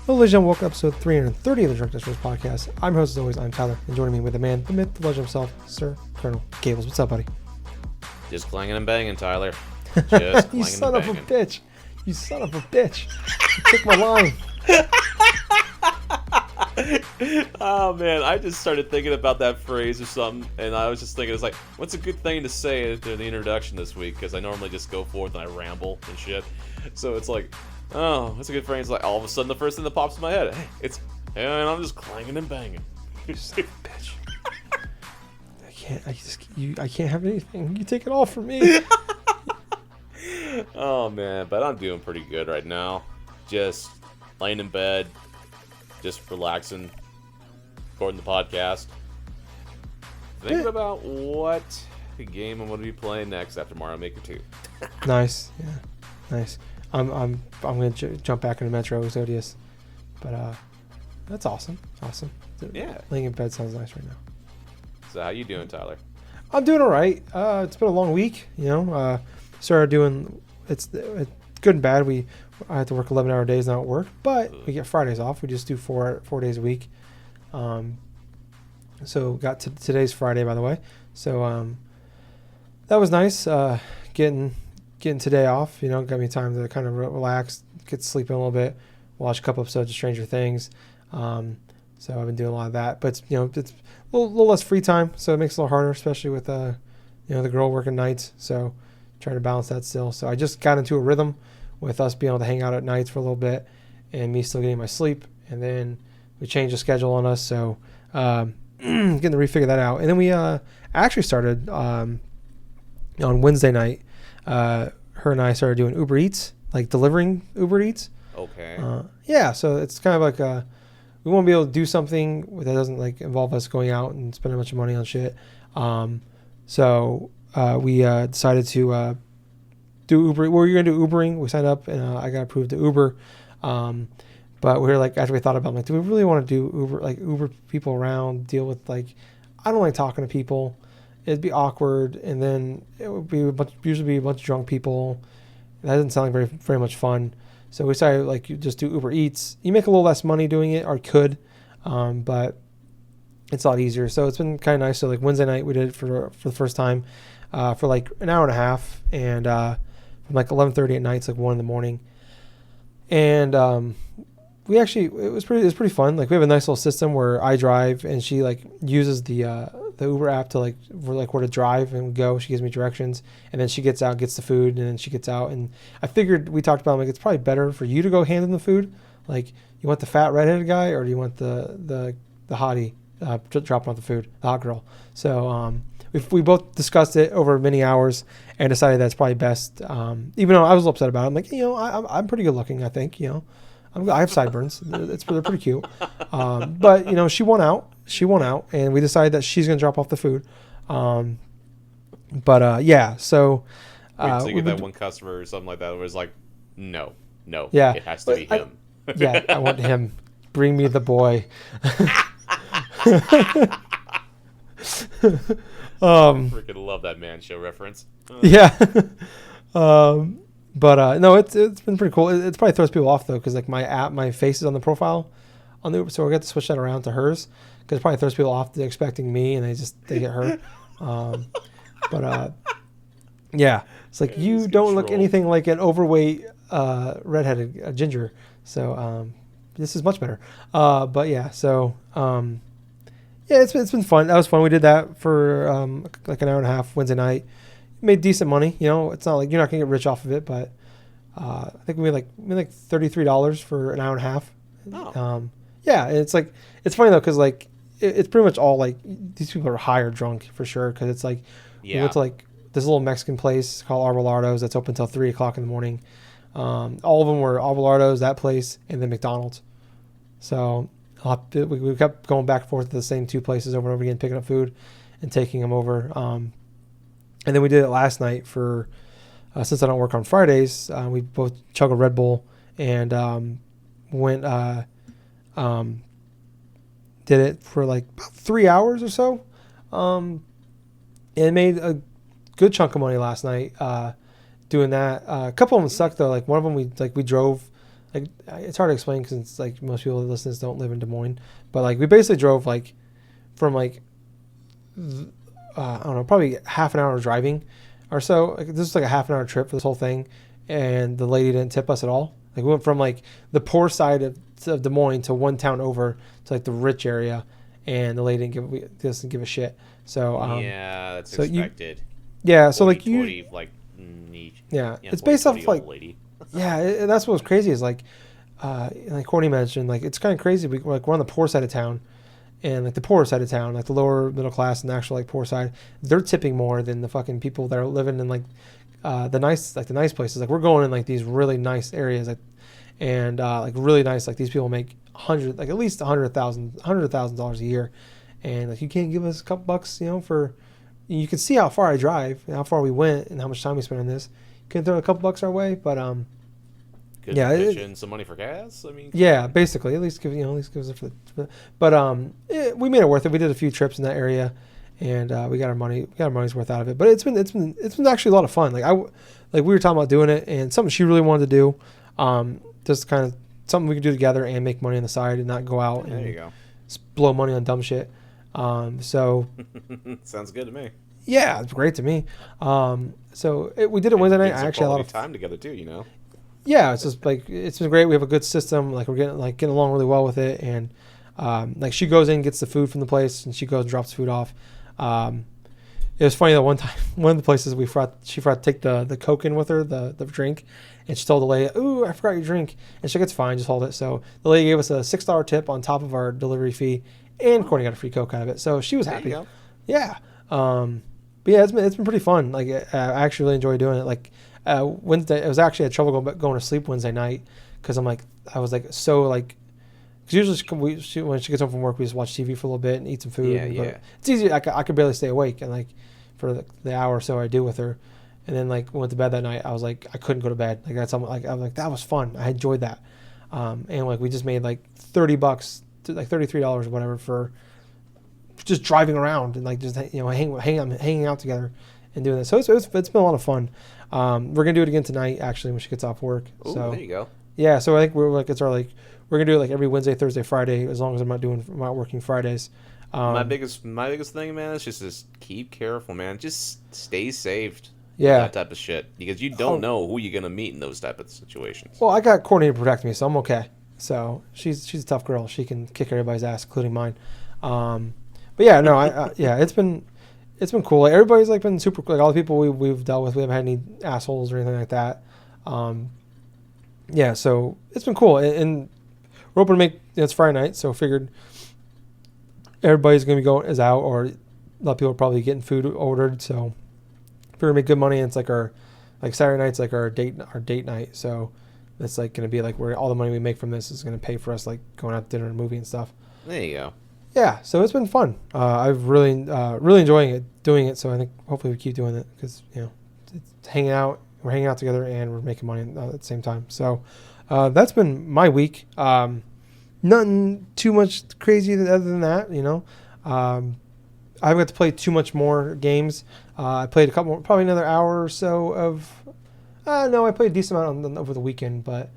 Hello, ladies and gentlemen, welcome to episode 330 of the Drunk Destroyers podcast. I'm your host, as always, I'm Tyler, and joining me with the man, the myth, the legend himself, Sir Colonel Gables. What's up, buddy? Just clanging and banging, Tyler. Just clanging You son and of a banging. bitch. You son of a bitch. You took my line. Oh, man, I just started thinking about that phrase or something, and I was just thinking, it's like, what's a good thing to say in the introduction this week? Because I normally just go forth and I ramble and shit. So it's like, oh, that's a good phrase. Like, all of a sudden, the first thing that pops in my head, hey, and I'm just clanging and banging. You son of a bitch. I can't have anything. You take it all from me. Oh, man, but I'm doing pretty good right now. Just laying in bed, just relaxing, recording the podcast, thinking about what game I'm going to be playing next after Mario Maker 2. Nice. Yeah. Nice. I'm going to jump back into Metro Exodus. But that's awesome. Awesome. Yeah. Laying in bed sounds nice right now. So how you doing, Tyler? I'm doing all right. It's been a long week, you know. Started doing it's good and bad. I have to work 11-hour days now at work, but we get Fridays off. We just do four days a week. So got to today's Friday, by the way. So that was nice. Getting today off, you know, got me time to kind of relax, get to sleep in a little bit, watch a couple episodes of Stranger Things. So I've been doing a lot of that, but it's a little less free time, so it makes it a little harder, especially with the girl working nights. So trying to balance that still. So I just got into a rhythm with us being able to hang out at nights for a little bit, and me still getting my sleep. And then we changed the schedule on us, so getting to refigure that out. And then we actually started on Wednesday night. Her and I started doing Uber Eats, like delivering Uber Eats. Okay. Yeah, so it's kind of like we want to be able to do something that doesn't like involve us going out and spending a bunch of money on shit. So we decided to do Uber. We were going to do Ubering. We signed up, and I got approved to Uber. But we were like, after we thought about it, like, do we really want to do Uber? Like Uber people around, deal with like, I don't like talking to people. It'd be awkward, and then it would be usually be a bunch of drunk people. That doesn't sound like very much fun. So we decided like you just do Uber Eats. You make a little less money doing it, or could, but it's a lot easier. So it's been kind of nice. So like Wednesday night we did it for the first time for like an hour and a half, and from like 11:30 at night to like 1 a.m. And we actually it was pretty fun. Like we have a nice little system where I drive and she like uses the Uber app to like where to drive and go. She gives me directions, and then she gets out, gets the food, and then she gets out. And I figured we talked about like it's probably better for you to go handle the food. Like you want the fat redheaded guy, or do you want the hottie dropping off the food, the hot girl? So we both discussed it over many hours and decided that's probably best. Even though I was upset about it, I'm like, I'm pretty good looking. I think I have sideburns. They're pretty cute. But she won out. She won out, and we decided that she's gonna drop off the food. Yeah. So Wait, so you get that one customer or something like that where it's like, no, yeah, it has to be him. Yeah, I want him. Bring me the boy. Freaking love that Man Show reference. Yeah. No, it's been pretty cool. It probably throws people off though, because like my face is on the profile on the Uber, so we're going to switch that around to hers, because it probably throws people off. They're expecting me, and they get hurt. Yeah, it's like you don't look anything like an overweight redheaded ginger. So this is much better. Yeah, so yeah, it's been fun. That was fun. We did that for like an hour and a half Wednesday night. Made decent money. It's not like you're not gonna get rich off of it, but I think we made like $33 for an hour and a half. Oh. Yeah, and it's funny though, because like it's pretty much all like these people are high or drunk for sure, because it's like we went to like this little Mexican place called Arbolardo's that's open until 3 o'clock in the morning. All of them were Arbolardo's, that place, and then McDonald's. So we kept going back and forth to the same two places over and over again, picking up food and taking them over. And then we did it last night for since I don't work on Fridays. We both chugged a Red Bull and went did it for like about 3 hours or so, and made a good chunk of money last night doing that. A couple of them sucked though. Like one of them we drove like it's hard to explain because it's like most people that listen to this don't live in Des Moines, but like we basically drove like from like I don't know, probably half an hour driving or so. Like, this is like a half an hour trip for this whole thing, and the lady didn't tip us at all. Like we went from like the poor side of Des Moines to one town over to like the rich area, and the lady doesn't give a shit. So Yeah, that's so expected. yeah, so like 40, like niche. yeah, Yeah, it's 40, based off like old lady. yeah, and that's what's crazy is like Courtney mentioned, like it's kind of crazy. We're on the poor side of town, and like the poorer side of town, like the lower middle class and the actual like poor side, they're tipping more than the fucking people that are living in like the nice places. Like we're going in like these really nice areas, like and like really nice. Like these people make like at least $100,000 a year, and like you can't give us a couple bucks, for. You can see how far I drive, and how far we went, and how much time we spent on this. You can throw a couple bucks our way, but Could yeah, pitch in some money for gas. I mean, yeah, basically, at least give us it but we made it worth it. We did a few trips in that area, and we got our money's worth out of it. But it's been actually a lot of fun. Like we were talking about doing it, and something she really wanted to do, just kind of something we could do together and make money on the side and not go out there you and go. blow money on dumb shit. So Sounds good to me. yeah, it's great to me. We did it Wednesday night. I actually had a lot of time together too. Yeah, it's just like it's been great. We have a good system. Like we're getting along really well with it, and like she goes in, gets the food from the place, and she goes and drops the food off. It was funny that one time, one of the places she forgot to take the Coke in with her, the drink, and she told the lady, "Ooh, I forgot your drink," and she goes, "It's fine, just hold it." So the lady gave us a $6 tip on top of our delivery fee, and Courtney got a free Coke out of it, so she was happy. There you go. Yeah, but yeah, it's been pretty fun. Like I actually really enjoy doing it. Like Wednesday, I was actually had trouble going to sleep Wednesday night because I was like so like. Because usually when she gets home from work, we just watch TV for a little bit and eat some food. Yeah. It's easy. I could barely stay awake, and like for the hour or so I do with her, and then like went to bed that night. I was like I couldn't go to bed. Like that's something like I was like that was fun. I enjoyed that, and like we just made like $30 to like $33 or whatever for just driving around and like just hanging out together and doing this. So it's been a lot of fun. We're gonna do it again tonight actually when she gets off work. Ooh, so there you go. yeah, so I think we're gonna do it like every Wednesday, Thursday, Friday, as long as I'm not working Fridays. My biggest thing, man, is just keep careful, man. Just stay safe. Yeah, That type of shit, because you don't know who you're gonna meet in those type of situations. well, I got Courtney to protect me, so I'm okay. So she's a tough girl. She can kick everybody's ass, including mine. But yeah, no, yeah, it's been cool. Like, everybody's like been super. Like all the people we've dealt with, we haven't had any assholes or anything like that. Yeah, so it's been cool, and we're hoping to make. It's Friday night, so figured everybody's gonna is out, or a lot of people are probably getting food ordered. So figured make good money. And it's like Saturday night's like our date night. So it's like gonna be like where all the money we make from this is gonna pay for us like going out to dinner and movie and stuff. There you go. Yeah, so it's been fun. I've really enjoying doing it. So I think hopefully we keep doing it because it's hanging out. We're hanging out together and we're making money at the same time. So that's been my week. Nothing too much crazy other than that. I haven't got to play too much more games. I played a couple more, probably another hour or so of. No, I played a decent amount over the weekend, but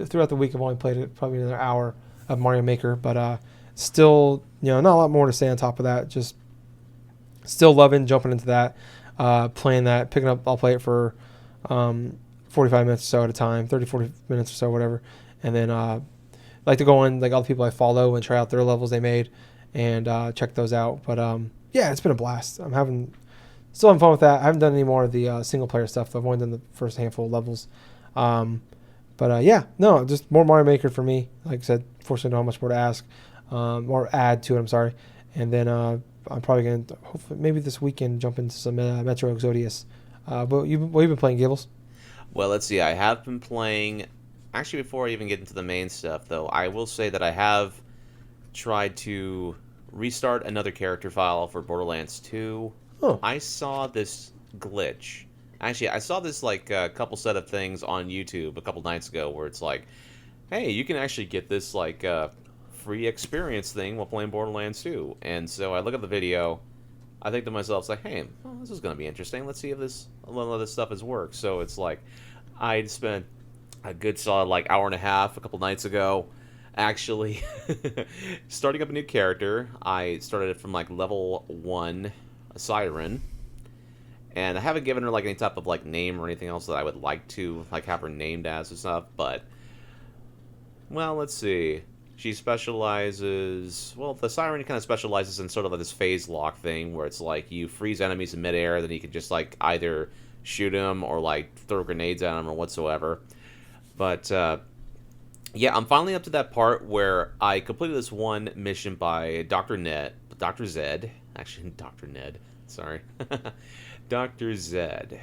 throughout the week I've only played probably another hour of Mario Maker. But still, not a lot more to say on top of that. Just still loving jumping into that, playing that, picking up. I'll play it for 45 minutes or so at a time, 30, 40 minutes or so, whatever. And then like to go in like all the people I follow and try out their levels they made and check those out. But yeah, it's been a blast. Still having fun with that. I haven't done any more of the single player stuff though. I've only done the first handful of levels. But yeah, no, just more Mario Maker for me. Like I said, fortunately don't have much more to ask or add to it. I'm sorry. And then I'm probably going to hopefully maybe this weekend jump into some Metro Exodus. But you've been playing, Gables? Well, let's see. I have been playing. Actually, before I even get into the main stuff, though, I will say that I have tried to restart another character file for Borderlands 2. Oh. I saw this glitch. Actually, I saw this like a couple set of things on YouTube a couple nights ago where it's like, hey, you can actually get this like free experience thing while playing Borderlands 2. And so I look at the video. I think to myself, it's like, hey, well, this is going to be interesting. Let's see if a little of this stuff has worked. So it's like, I'd spent a good solid like hour and a half a couple nights ago. Actually, starting up a new character. I started it from like level 1, a siren, and I haven't given her like any type of like name or anything else that I would like to like have her named as and stuff. But well, let's see. She specializes. Well, the siren kind of specializes in sort of like this phase lock thing, where it's like you freeze enemies in midair, then you can just like either shoot them or like throw grenades at them or whatsoever. But yeah, I'm finally up to that part where I completed this one mission by Dr. Zed, actually Dr. Ned, sorry, Dr. Zed,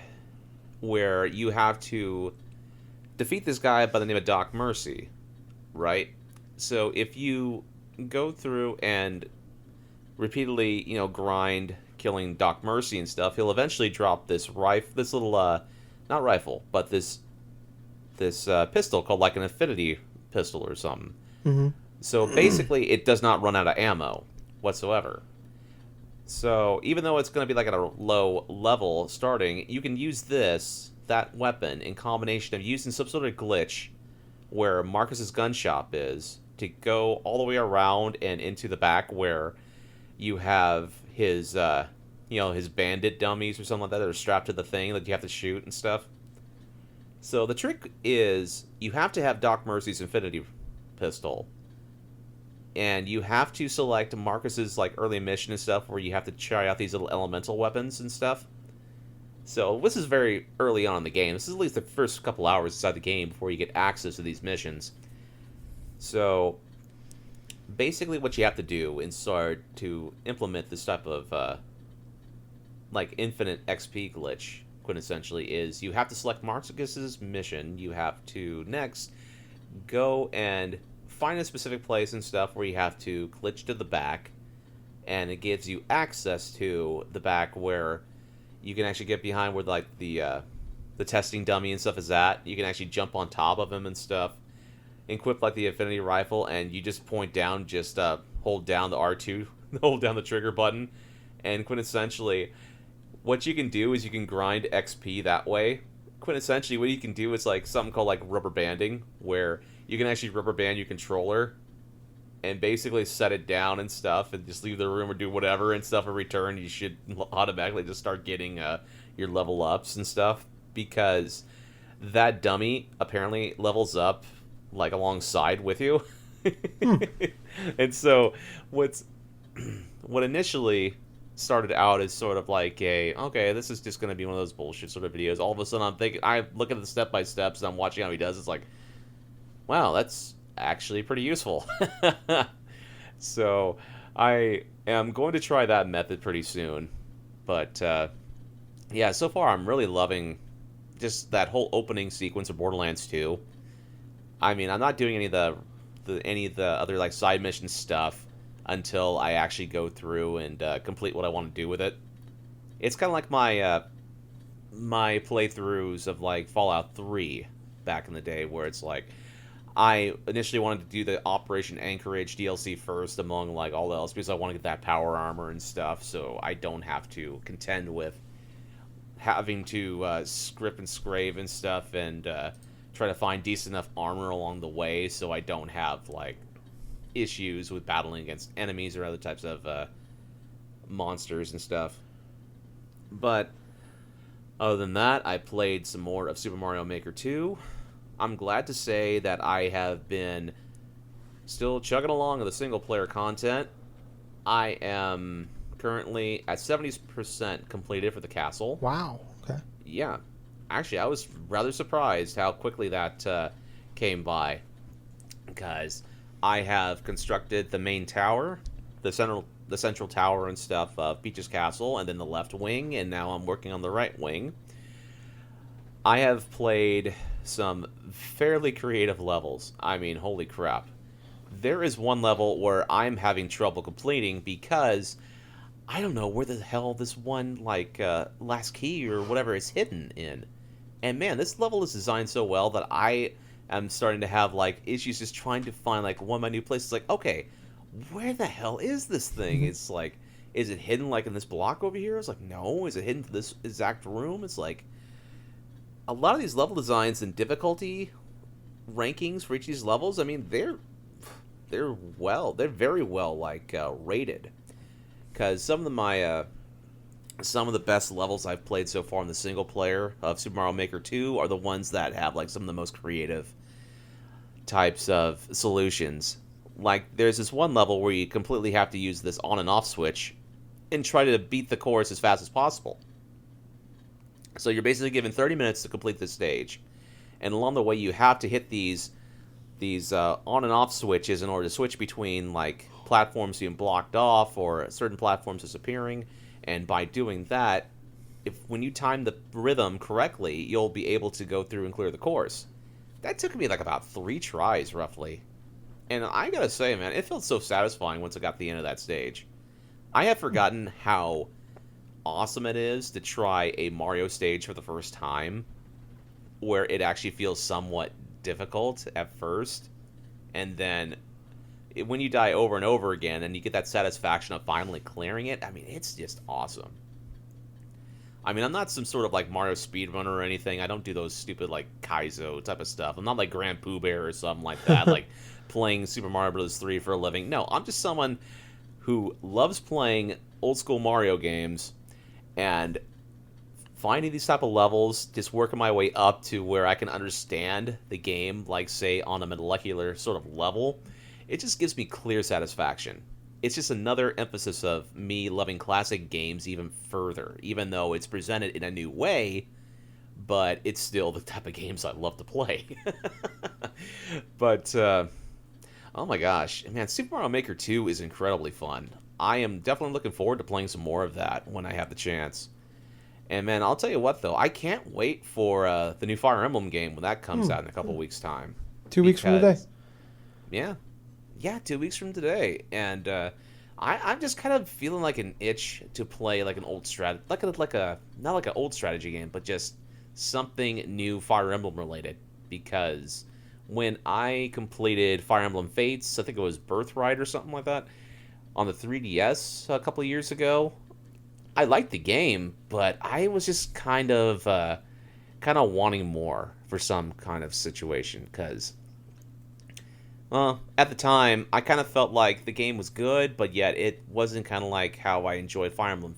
where you have to defeat this guy by the name of Doc Mercy, right? So if you go through and repeatedly, grind killing Doc Mercy and stuff, he'll eventually drop this little, not rifle, but this pistol called like an affinity pistol or something. Mm-hmm. So basically, it does not run out of ammo whatsoever. So even though it's going to be like at a low level starting, you can use that weapon in combination of using some sort of glitch where Marcus's gun shop is to go all the way around and into the back where you have his bandit dummies or something like that are strapped to the thing that you have to shoot and stuff. So the trick is you have to have Doc Mercy's Infinity Pistol, and you have to select Marcus's like early mission and stuff where you have to try out these little elemental weapons and stuff. So this is very early on in the game. This is at least the first couple hours inside the game before you get access to these missions. So basically what you have to do in order to implement this type of like infinite XP glitch, quintessentially, is you have to select Marcus's mission. You have to next go and find a specific place and stuff where you have to glitch to the back, and it gives you access to the back where you can actually get behind where like the testing dummy and stuff is at. You can actually jump on top of him and stuff, equip like the affinity rifle, and you just point down, just hold down the R2, hold down the trigger button, and quintessentially what you can do is you can grind XP that way. Quintessentially what you can do is like something called like rubber banding, where you can actually rubber band your controller and basically set it down and stuff and just leave the room or do whatever and stuff. In return, you should automatically just start getting your level ups and stuff, because that dummy apparently levels up like alongside with you. And so what initially started out as sort of like okay, this is just going to be one of those bullshit sort of videos. All of a sudden I look at the step by steps and I'm watching how he does. It's like, wow, that's actually pretty useful. So I am going to try that method pretty soon. But yeah, so far I'm really loving just that whole opening sequence of Borderlands 2. I mean, I'm not doing any of the other like side mission stuff until I actually go through and complete what I want to do with it. It's kind of like my playthroughs of like Fallout 3 back in the day, where it's like I initially wanted to do the Operation Anchorage DLC first among like all else, because I want to get that power armor and stuff, so I don't have to contend with having to script and scrave and stuff and try to find decent enough armor along the way, so I don't have like issues with battling against enemies or other types of monsters and stuff. But other than that, I played some more of Super Mario Maker 2. I'm glad to say that I have been still chugging along with the single player content. I am currently at 70% completed for the castle. Wow. Okay. Yeah. Actually, I was rather surprised how quickly that came by, because I have constructed the main tower, the central tower and stuff of Peach's Castle, and then the left wing, and now I'm working on the right wing. I have played some fairly creative levels. I mean, holy crap. There is one level where I'm having trouble completing because I don't know where the hell this one, like, last key or whatever is hidden in. And man, this level is designed so well that I am starting to have, like, issues just trying to find, like, one of my new places. Like, okay, where the hell is this thing? It's like, is it hidden, like, in this block over here? It's like, no. Is it hidden in this exact room? It's like, a lot of these level designs and difficulty rankings for each of these levels, I mean, they're very well like rated, because some of the best levels I've played so far in the single player of Super Mario Maker 2 are the ones that have like some of the most creative types of solutions. Like there's this one level where you completely have to use this on and off switch and try to beat the course as fast as possible. So you're basically given 30 minutes to complete this stage, and along the way you have to hit these on and off switches in order to switch between like platforms being blocked off or certain platforms disappearing. And by doing that, if when you time the rhythm correctly, you'll be able to go through and clear the course. That took me like about 3 tries roughly. And I gotta say, man, it felt so satisfying once I got to the end of that stage. I have forgotten how awesome it is to try a Mario stage for the first time, where it actually feels somewhat difficult at first, and then when you die over and over again and you get that satisfaction of finally clearing it, I mean, it's just awesome. I mean, I'm not some sort of like Mario speedrunner or anything. I don't do those stupid like Kaizo type of stuff. I'm not like Grand Pooh Bear or something like that, like playing Super Mario Bros. 3 for a living. No, I'm just someone who loves playing old school Mario games and finding these type of levels, just working my way up to where I can understand the game, like say on a molecular sort of level. It just gives me clear satisfaction. It's just another emphasis of me loving classic games even further, even though it's presented in a new way, but it's still the type of games I love to play. But, oh my gosh, man, Super Mario Maker 2 is incredibly fun. I am definitely looking forward to playing some more of that when I have the chance. And man, I'll tell you what though, I can't wait for the new Fire Emblem game when that comes out in a couple weeks' time. 2 weeks from today. Yeah, 2 weeks from today, and I'm just kind of feeling like an itch to play like an old not like an old strategy game, but just something new Fire Emblem related. Because when I completed Fire Emblem Fates, I think it was Birthright or something like that, on the 3DS a couple of years ago, I liked the game, but I was just kind of wanting more for some kind of situation, because well, at the time, I kind of felt like the game was good, but yet it wasn't kind of like how I enjoyed Fire Emblem,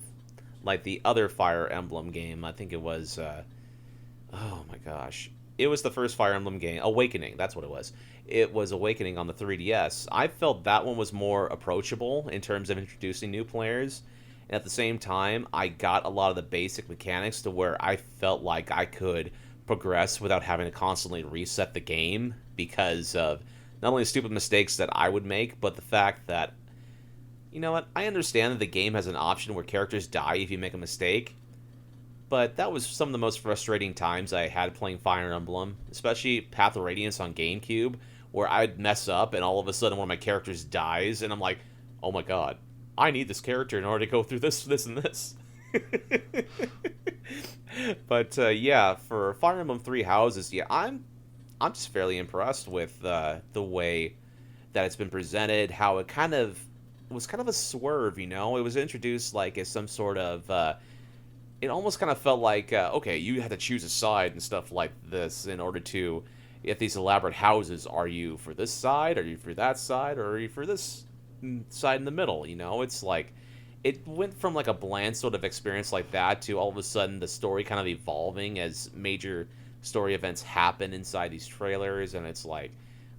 like the other Fire Emblem game. I think it was, oh my gosh. It was the first Fire Emblem game, Awakening, that's what it was. It was Awakening on the 3DS. I felt that one was more approachable in terms of introducing new players. And at the same time, I got a lot of the basic mechanics to where I felt like I could progress without having to constantly reset the game because of not only stupid mistakes that I would make, but the fact that, you know what, I understand that the game has an option where characters die if you make a mistake, but that was some of the most frustrating times I had playing Fire Emblem, especially Path of Radiance on GameCube, where I'd mess up and all of a sudden one of my characters dies, and I'm like, oh my god, I need this character in order to go through this, and this. But yeah, for Fire Emblem Three Houses, yeah, I'm just fairly impressed with the way that it's been presented, how it was kind of a swerve, you know? It was introduced like as some sort of, it almost kind of felt like, okay, you had to choose a side and stuff like this in order to get these elaborate houses. Are you for this side? Are you for that side? Or are you for this side in the middle, you know? It's like, it went from like a bland sort of experience like that to all of a sudden the story kind of evolving as major story events happen inside these trailers, and it's like,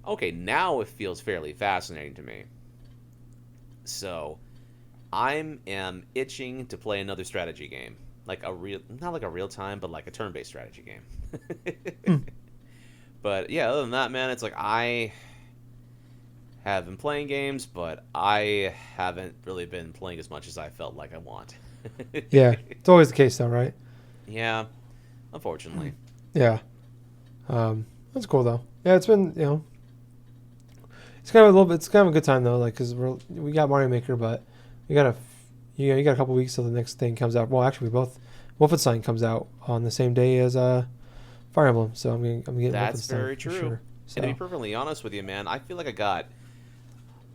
okay, now it feels fairly fascinating to me. So I am itching to play another strategy game, like not like a real time, but like a turn-based strategy game. But yeah, other than that, man, it's like I have been playing games, but I haven't really been playing as much as I felt like I want. Yeah, it's always the case though, right? Yeah, unfortunately. Yeah. That's cool though. Yeah, it's been, it's kind of a little bit, it's kind of a good time though, like, cause we got Mario Maker, but we got you got a couple weeks till the next thing comes out. Well, actually, Wolfenstein comes out on the same day as Fire Emblem, so I'm getting That's Wolfenstein very for true. sure. So. And to be perfectly honest with you, man, I feel like I got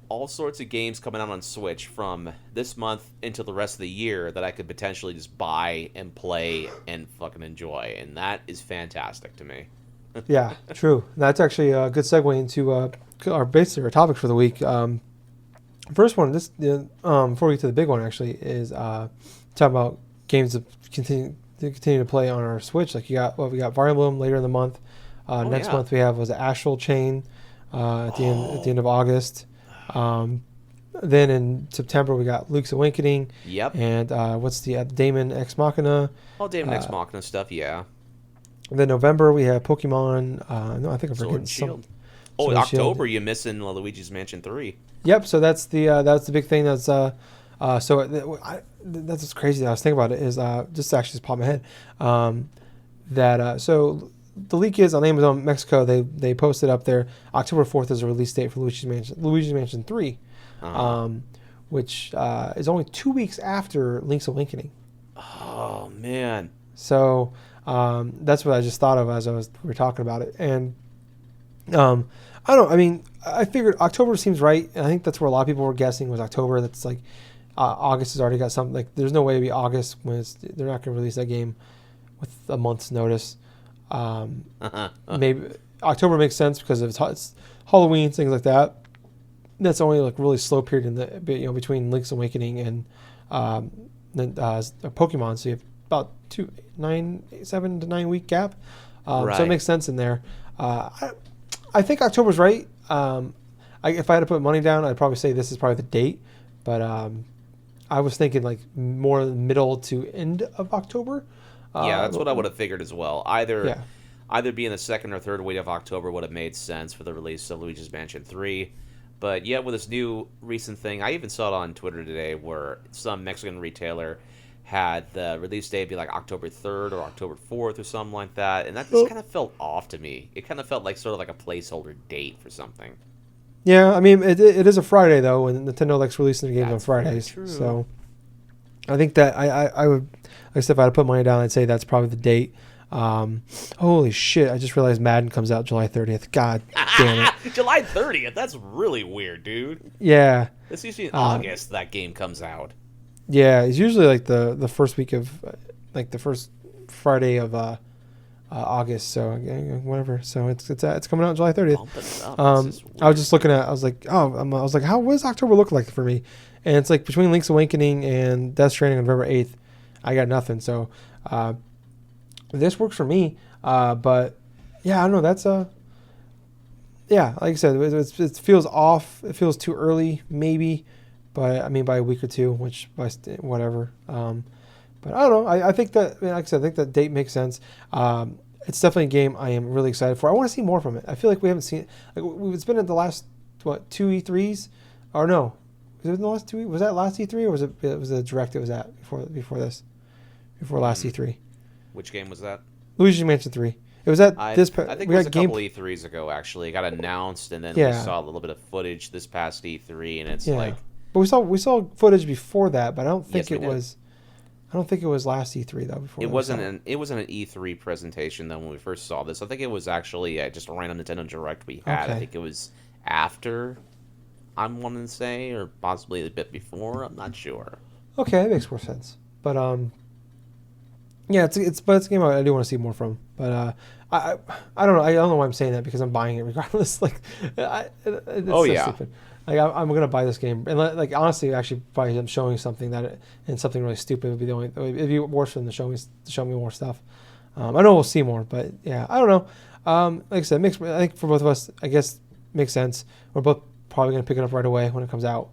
all sorts of games coming out on Switch from this month into the rest of the year that I could potentially just buy and play and fucking enjoy, and that is fantastic to me. Yeah, true. That's actually a good segue into our topics for the week. First one, before we get to the big one, actually, is talk about games that continue to play on our Switch. Like we got Fire Emblem later in the month. Next month we have was Astral Chain at the end of August. Then in September we got Luke's Awakening. Yep. And what's the Daemon Ex Machina? All Daemon Ex Machina stuff, yeah. Then November we have Pokemon. No, I think I'm Sword forgetting and Shield. some. Oh, Sword in and Shield. October you're missing Luigi's Mansion 3. Yep. So that's the big thing. That's that's what's crazy. That I was thinking about it is just popped in my head. So the leak is on Amazon Mexico. They posted up there October 4th is a release date for Luigi's Mansion 3, which is only 2 weeks after Link's Awakening. Oh man. So that's what I just thought of as we were talking about it. And I figured October seems right. I think that's where a lot of people were guessing was October. That's like August has already got something. Like there's no way it'd be August when they're not going to release that game with a month's notice. Maybe October makes sense because it's Halloween, things like that. That's only like really slow period in the between Link's Awakening and Pokemon. So you have about 7 to 9 week gap. Right. So it makes sense in there. I think October's right. If I had to put money down, I'd probably say this is probably the date. But I was thinking like more middle to end of October. Yeah, that's what I would have figured as well. Either being the second or third week of October would have made sense for the release of Luigi's Mansion 3. But yet with this new recent thing, I even saw it on Twitter today where some Mexican retailer had the release date be like October 3rd or October 4th or something like that. And that just kind of felt off to me. It kind of felt like sort of like a placeholder date for something. Yeah, I mean, it is a Friday, though, and Nintendo likes releasing their games on Fridays. True. So I think that I would, like I said, if I had to put money down, I'd say that's probably the date. Holy shit, I just realized Madden comes out July 30th. God damn it. July 30th? That's really weird, dude. Yeah. It's usually in August that game comes out. Yeah, it's usually like the first week of, like the first Friday of August, so whatever. So it's coming out July 30th. I was just looking at. I was like, what does October look like for me? And it's like between Link's Awakening and Death Stranding on November 8th, I got nothing. So this works for me. But yeah, I don't know. That's yeah, like I said, it feels off. It feels too early, maybe. But I mean, by a week or two, which by whatever. But I don't know. I think that, like I said, I think that date makes sense. It's definitely a game I am really excited for. I want to see more from it. I feel like we haven't seen it. Like it's been at the last 2 E3s, or no? Was it in the last 2? Was that last E3 or was it a direct it was at before last E3? Which game was that? Luigi's Mansion 3. It was at I this. think it was a couple E3s ago. Actually, it got announced, and then we saw a little bit of footage this past E3, and it's like. But we saw footage before that, but I don't think it was. I don't think it was last E3 though. Before it wasn't an E3 presentation though when we first saw this. I think it was actually just a random Nintendo Direct we had. Okay. I think it was after. I'm wanting to say, or possibly a bit before. I'm not sure. Okay, that makes more sense. But yeah, it's a game I do want to see more from. But I don't know. I don't know why I'm saying that because I'm buying it regardless. Like, it's so stupid. Like I'm gonna buy this game, and like honestly, actually, probably I'm showing something and something really stupid would be the only. It'd be worse than to show me more stuff. I know we'll see more, but yeah, I don't know. Like I said, I think for both of us, I guess makes sense. We're both probably gonna pick it up right away when it comes out.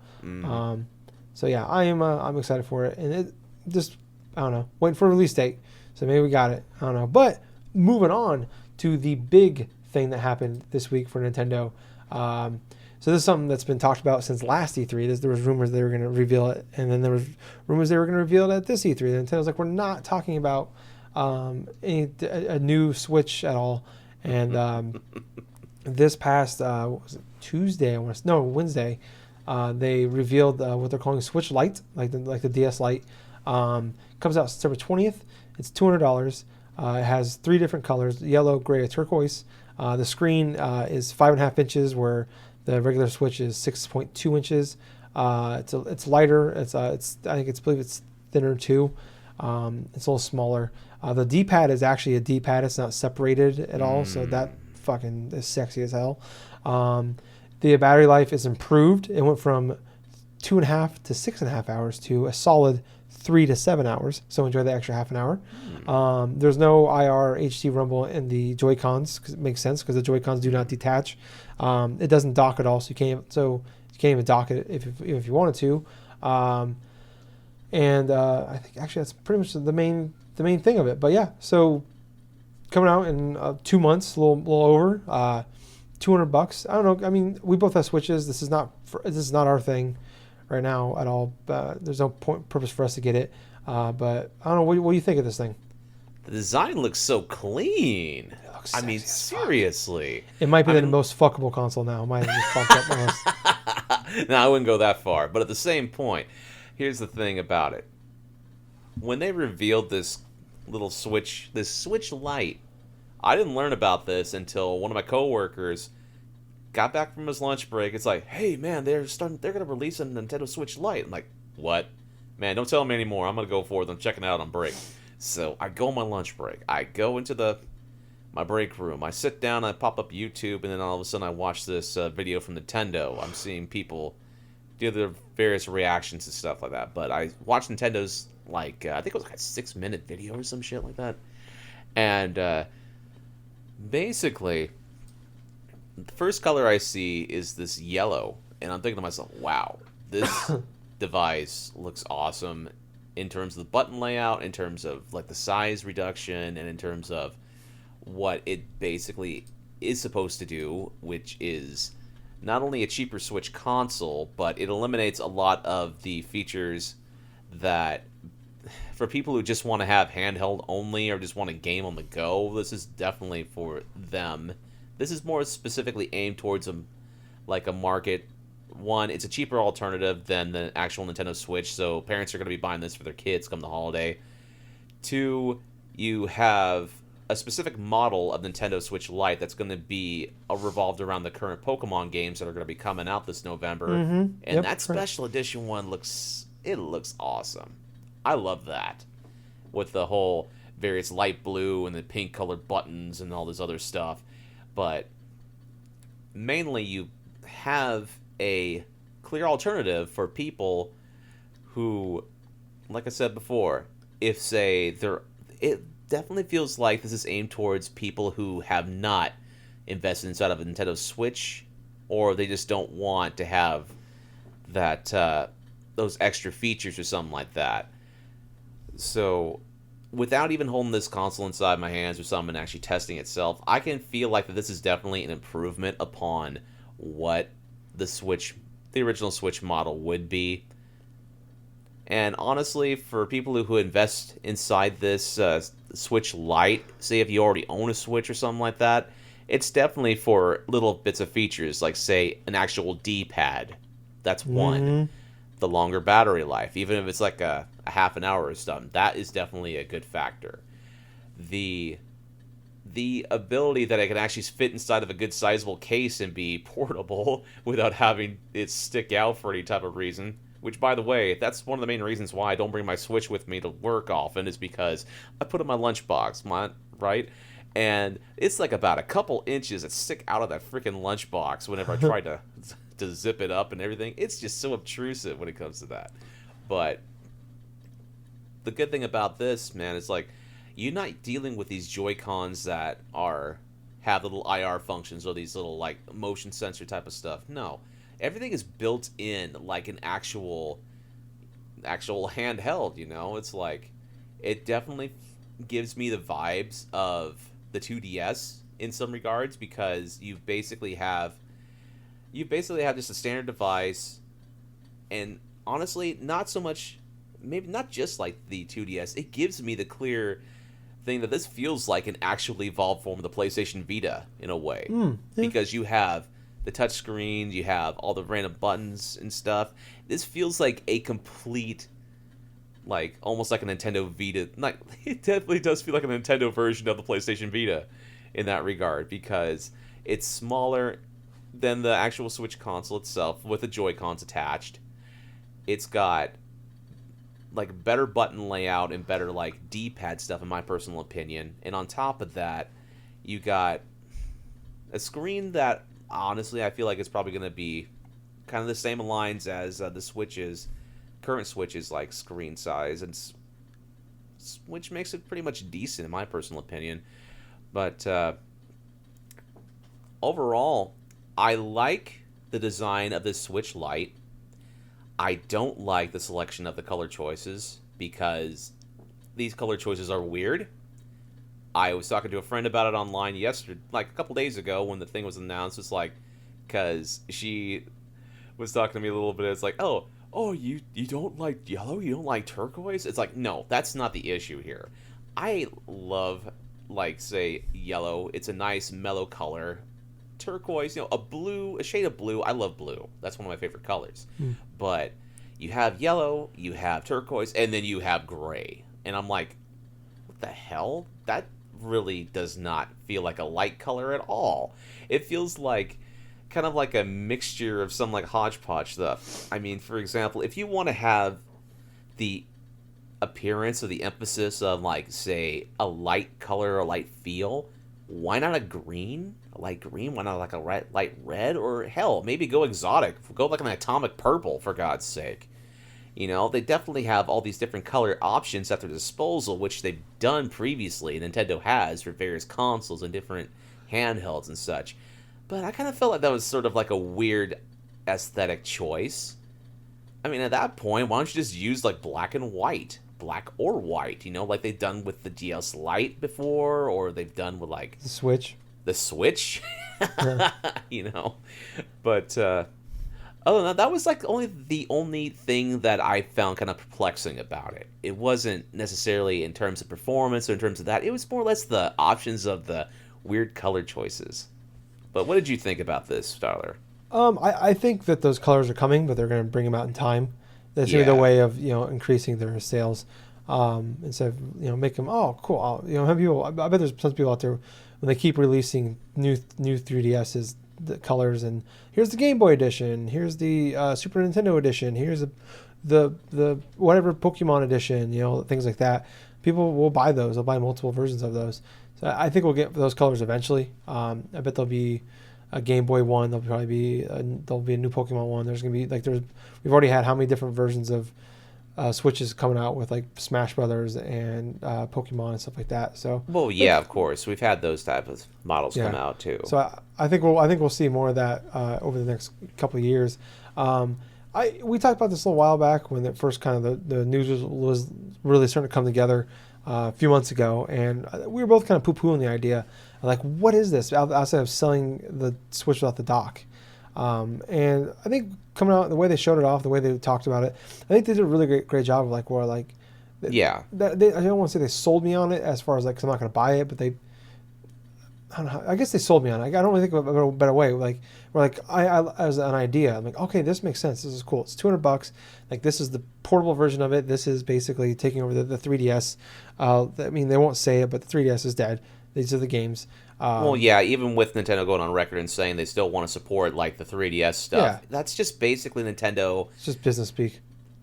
So yeah, I'm excited for it, and it just I don't know, waiting for a release date. So maybe we got it. I don't know, but moving on to the big thing that happened this week for Nintendo. So this is something that's been talked about since last E3. There was rumors they were going to reveal it, and then there was rumors they were going to reveal it at this E3. And Nintendo's like, we're not talking about a new Switch at all. And this past was it Tuesday? Wednesday. They revealed what they're calling Switch Lite, like the DS Lite. Comes out September 20th. It's $200. It has 3 different colors: yellow, gray, and turquoise. The screen is 5.5 inches, where the regular Switch is 6.2 inches. It's lighter. I believe it's thinner too. It's a little smaller. The D-pad is actually a D-pad. It's not separated at all, so that fucking is sexy as hell. The battery life is improved. It went from 2.5 to 6.5 hours to a solid 3 to 7 hours. So enjoy the extra half an hour. There's no IR HT rumble in the Joy-Cons, because it makes sense because the Joy-Cons do not detach. It doesn't dock at all, so you can't even dock it if you wanted to. And I think actually that's pretty much the main thing of it. But yeah, so coming out in 2 months, a little over, $200. I don't know. I mean, we both have Switches. This is not our thing right now at all. There's no purpose for us to get it. But I don't know. What do you think of this thing? The design looks so clean. It looks I mean, seriously. It might be the most fuckable console now. It might have just bumped up my list. No, I wouldn't go that far. But at the same point, here's the thing about it. When they revealed this little Switch, this Switch Lite, I didn't learn about this until one of my coworkers got back from his lunch break. It's like, hey man, they're going to release a Nintendo Switch Lite. I'm like, what? Man, don't tell me anymore. I'm going to go for it. I'm checking it out on break. So I go on my lunch break. I go into my break room. I sit down, I pop up YouTube, and then all of a sudden I watch this video from Nintendo. I'm seeing people do their various reactions and stuff like that. But I watched Nintendo's, I think it was like a 6-minute video or some shit like that. And basically, the first color I see is this yellow. And I'm thinking to myself, wow, this device looks awesome in terms of the button layout, in terms of the size reduction, and in terms of what it basically is supposed to do, which is not only a cheaper Switch console, but it eliminates a lot of the features that, for people who just want to have handheld only or just want to game on the go, this is definitely for them. This is more specifically aimed towards a market. One, it's a cheaper alternative than the actual Nintendo Switch, so parents are going to be buying this for their kids come the holiday. Two, you have a specific model of Nintendo Switch Lite that's going to be revolved around the current Pokemon games that are going to be coming out this November. And that special edition one looks awesome. I love that. With the whole various light blue and the pink colored buttons and all this other stuff. But mainly you have a clear alternative for people who, like I said before, if say it definitely feels like this is aimed towards people who have not invested inside of a Nintendo Switch, or they just don't want to have that those extra features or something like that. So without even holding this console inside my hands or something and actually testing itself, I can feel like that this is definitely an improvement upon what the original Switch model would be. And honestly, for people who invest inside this Switch Lite, say if you already own a Switch or something like that, it's definitely for little bits of features, like say an actual D-pad. That's one. The longer battery life, even if it's like a half an hour or something, that is definitely a good factor. The ability that it can actually fit inside of a good sizable case and be portable without having it stick out for any type of reason. Which, by the way, that's one of the main reasons why I don't bring my Switch with me to work often, is because I put it in my lunchbox, right? And it's like about a couple inches that stick out of that freaking lunchbox whenever I try to zip it up and everything. It's just so obtrusive when it comes to that. But the good thing about this, man, is you're not dealing with these Joy-Cons that have little IR functions or these little motion sensor type of stuff. No. Everything is built in like an actual handheld, It's it definitely gives me the vibes of the 2DS in some regards, because you basically have just a standard device, and honestly, not so much, maybe not just like the 2DS, it gives me the clear thing that this feels like an actually evolved form of the PlayStation Vita in a way. Because you have the touch screen, you have all the random buttons and stuff. This feels like a complete, almost like a Nintendo Vita. It definitely does feel like a Nintendo version of the PlayStation Vita in that regard, because it's smaller than the actual Switch console itself with the Joy-Cons attached. It's got like better button layout and better like D-pad stuff in my personal opinion. And on top of that, you got a screen that honestly I feel like it's probably going to be kind of the same lines as the Switch's current Switch's like screen size, and which makes it pretty much decent in my personal opinion. But overall, I like the design of this Switch Lite. I don't like the selection of the color choices because these color choices are weird. I was talking to a friend about it online yesterday, like a couple days ago when the thing was announced. It's like, because she was talking to me a little bit. It's like, oh, you don't like yellow? You don't like turquoise? It's like, no, that's not the issue here. I love, like, say, yellow. It's a nice mellow color. Turquoise, a shade of blue. I love blue. That's one of my favorite colors. But you have yellow, you have turquoise, and then you have gray. And I'm like, what the hell? That really does not feel like a light color at all. It feels like kind of like a mixture of some like hodgepodge stuff. I mean, for example, if you want to have the appearance or the emphasis of like, say, a light color or light feel, why not a green? A light green? Why not like a light red? Or hell, maybe go exotic. Go like an atomic purple, for God's sake. They definitely have all these different color options at their disposal, which they've done previously. Nintendo has for various consoles and different handhelds and such. But I kind of felt like that was sort of like a weird aesthetic choice. I mean, at that point, why don't you just use like black and white? Black or white, like they've done with the DS Lite before, or they've done with like The Switch. The Switch, Yeah. But other than that, that was like the only thing that I found kind of perplexing about it. It wasn't necessarily in terms of performance or in terms of that. It was more or less the options of the weird color choices. But what did you think about this, Tyler? I think that those colors are coming, but they're going to bring them out in time. That's Yeah. their way of increasing their sales. Instead of make them cool. Have people. I bet there's tons of people out there when they keep releasing new 3DSs, the colors, and here's the Game Boy edition, here's the Super Nintendo edition, here's the whatever Pokemon edition, things like that. People will buy those. They'll buy multiple versions of those. So I think we'll get those colors eventually. I bet there'll be a Game Boy one. There'll be a new Pokemon one. There's gonna be we've already had how many different versions of Switches coming out with like Smash Brothers and Pokemon and stuff like that. So Well, yeah, of course, we've had those type of models come out too. So I think we'll see more of that over the next couple of years. We talked about this a little while back when the first kind of the news was really starting to come together a few months ago, and we were both kind of poo-pooing the idea of like, what is this outside of selling the Switch without the dock? And I think coming out the way they showed it off, the way they talked about it, I think they did a really great job of like, Yeah. I don't want to say they sold me on it as far as like, 'cause I'm not going to buy it, but I don't know. I guess they sold me on it. I don't really think of a better way. Like, I as an idea, I'm like, okay, this makes sense. This is cool. It's $200. Like, this is the portable version of it. This is basically taking over the 3DS. I mean, they won't say it, but the 3DS is dead. These are the games. Well, yeah, even with Nintendo going on record and saying they still want to support like the 3DS stuff, that's just basically Nintendo. It's just business speak.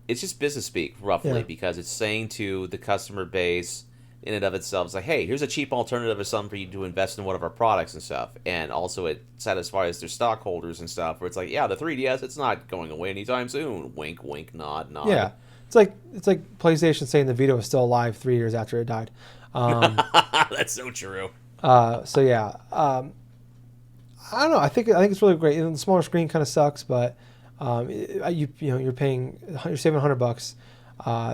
It's just business speak, roughly, Yeah. because it's saying to the customer base in and of itself, it's like, hey, here's a cheap alternative or something for you to invest in one of our products and stuff. And also it satisfies their stockholders and stuff, where it's like, yeah, the 3DS, it's not going away anytime soon. Wink, wink, nod, nod. Yeah. It's like PlayStation saying the Vita was still alive 3 years after it died. That's so true. So yeah, I don't know. I think it's really great. The smaller screen kind of sucks, but you're saving $100.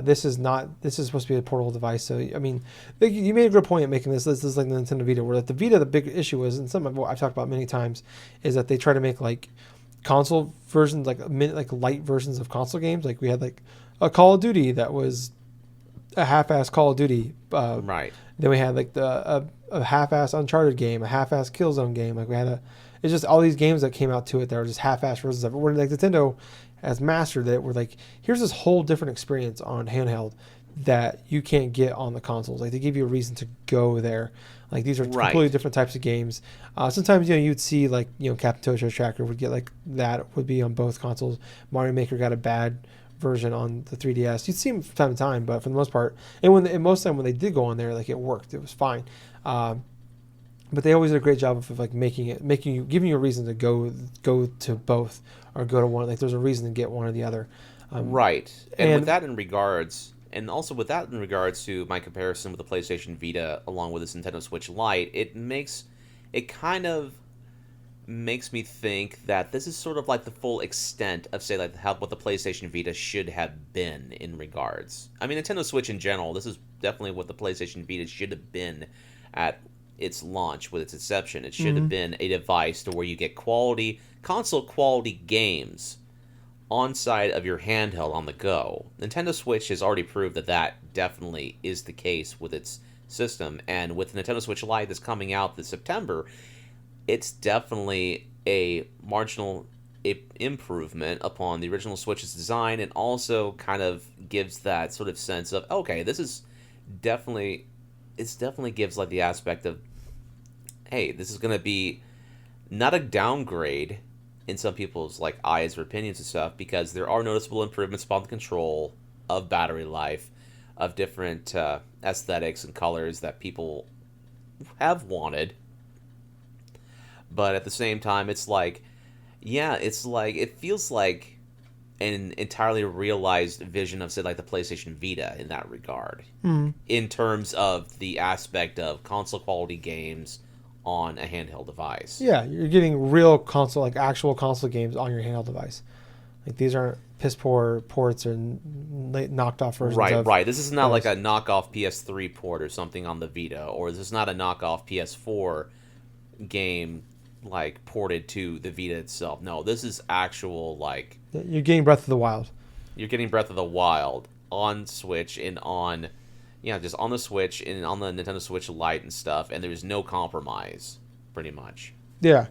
This is supposed to be a portable device. So I mean, you made a good point at making this. This is like the Nintendo Vita, where the Vita, the big issue is, and something I've talked about many times, is that they try to make like console versions, like light versions of console games. Like we had like a Call of Duty that was a half-ass Call of Duty. Right. Then we had like a half-ass Uncharted game, a half-ass Killzone game. Like it's just all these games that came out to it that are just half-ass versions of it. Where like Nintendo has mastered it. We're like, here's this whole different experience on handheld that you can't get on the consoles. Like they give you a reason to go there. Like these are completely different types of games. Sometimes you'd see like Captain Toad's Tracker would get like that would be on both consoles. Mario Maker got a bad version on the 3DS. You'd see them from time to time, but for the most part, and most of the time when they did go on there, like it worked, it was fine. But they always did a great job of like giving you a reason to go to both or go to one. Like there's a reason to get one or the other. Right. And with that in regards, and also with that in regards to my comparison with the PlayStation Vita along with this Nintendo Switch Lite, it kind of makes me think that this is sort of like the full extent of, say, like what the PlayStation Vita should have been in regards. I mean, Nintendo Switch in general, this is definitely what the PlayStation Vita should have been at its launch, with its inception. It should have been a device to where you get console quality games on side of your handheld on the go. Nintendo Switch has already proved that definitely is the case with its system, and with Nintendo Switch Lite that's coming out this September, it's definitely a marginal improvement upon the original Switch's design, and also kind of gives that sort of sense of, okay, this is definitely gives like the aspect of, hey, this is going to be not a downgrade in some people's like eyes or opinions and stuff, because there are noticeable improvements upon the control, of battery life, of different aesthetics and colors that people have wanted. But at the same time, it's like, yeah, it's like, it feels like an entirely realized vision of, say, like the PlayStation Vita in that regard, in terms of the aspect of console quality games on a handheld device. Yeah, you're getting real console, like actual console games on your handheld device. Like these aren't piss poor ports or knocked off versions. Right. This is not like a knockoff PS3 port or something on the Vita, or this is not a knockoff PS4 game like ported to the Vita itself. No, this is actual, like, you're getting Breath of the Wild. You're getting Breath of the Wild on Switch and on, just on the Switch and on the Nintendo Switch Lite and stuff, and there's no compromise, pretty much. Yeah.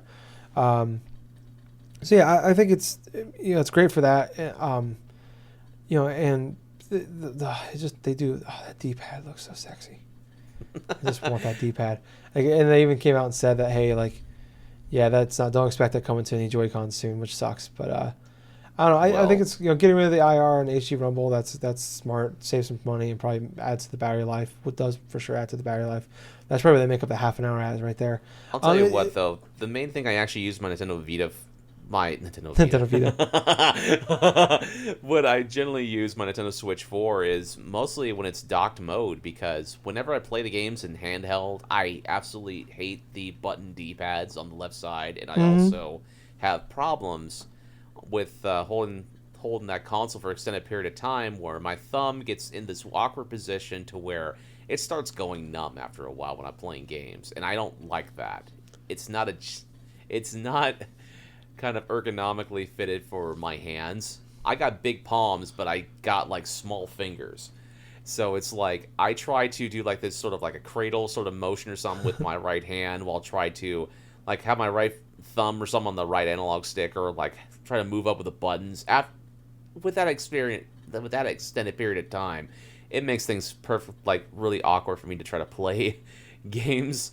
So yeah, I think it's it's great for that. And that D-pad looks so sexy. I just want that D-pad. Like, and they even came out and said that, hey, like, yeah, don't expect that coming to any Joy-Cons soon, which sucks. But I don't know. I think it's getting rid of the IR and HD Rumble. That's smart. Save some money and probably adds to the battery life. What does for sure add to the battery life. That's probably where they make up the half an hour ads right there. I'll tell you what, though, the main thing I actually use my Nintendo Vita. What I generally use my Nintendo Switch for is mostly when it's docked mode, because whenever I play the games in handheld, I absolutely hate the button D-pads on the left side, and I also have problems with holding that console for an extended period of time, where my thumb gets in this awkward position to where it starts going numb after a while when I'm playing games, and I don't like that. It's not kind of ergonomically fitted for my hands. I got big palms, but I got like small fingers. So it's like I try to do like this sort of like a cradle sort of motion or something with my right hand, while try to like have my right thumb or something on the right analog stick, or like try to move up with the buttons. With that extended period of time, it makes things like really awkward for me to try to play games.